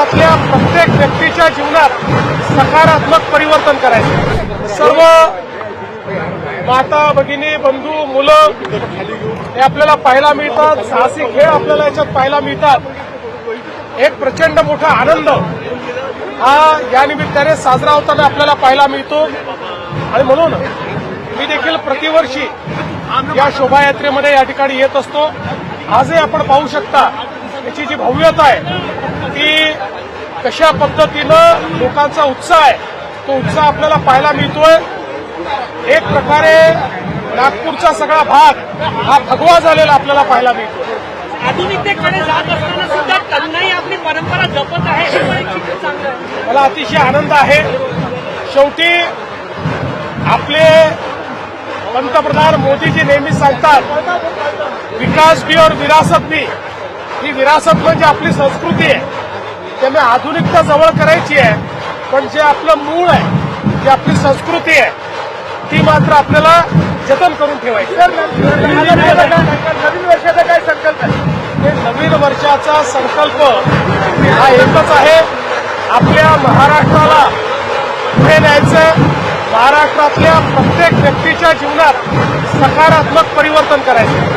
महाराष्ट्रातल्या प्रत्येक व्यक्तीच्या जीवनात सकारात्मक परिवर्तन करायचं। सर्व माता भगिनी बंधू मुलं हे आपल्याला पाहायला मिळतात, साहसी खेळ आपल्याला याच्यात पाहायला मिळतात। एक प्रचंड मोठा आनंद हा या निमित्ताने साजरा होताना आपल्याला पाहायला मिळतो आणि म्हणून मी देखील प्रतिवर्षी या शोभायात्रेमध्ये या ठिकाणी येत असतो। आजही आपण पाहू शकता याची जी भव्यता आहे ती कशा पद्धतीनं लोकांचा उत्साह आहे तो उत्साह आपल्याला पाहायला मिळतोय। एक प्रकारे नागपूरचा सगळा भाग हा भगवा झालेला आपल्याला पाहायला मिळतो। आधुनिकतेकडे जात असताना सुद्धा त्यांनाही आपली परंपरा जपत आहे हे पण एक चित्र चांगलं आहे। मला अतिशय आनंद आहे। शेवटी आपले पंतप्रधान मोदीजी नेहमी सांगतात विकास भी और विरासत भी। ही विरासत म्हणजे आपली संस्कृती आहे, त्यामुळे आधुनिकता जवळ करायची आहे, पण जे आपलं मूळ आहे जी आपली संस्कृती आहे ती मात्र आपल्याला जतन करून ठेवायची। नवीन वर्षाचा काय संकल्प आहे? नवीन वर्षाचा संकल्प हा एकच आहे, आपल्या महाराष्ट्राला पुढे न्यायचं, महाराष्ट्रातल्या प्रत्येक व्यक्तीच्या जीवनात सकारात्मक परिवर्तन करायचं।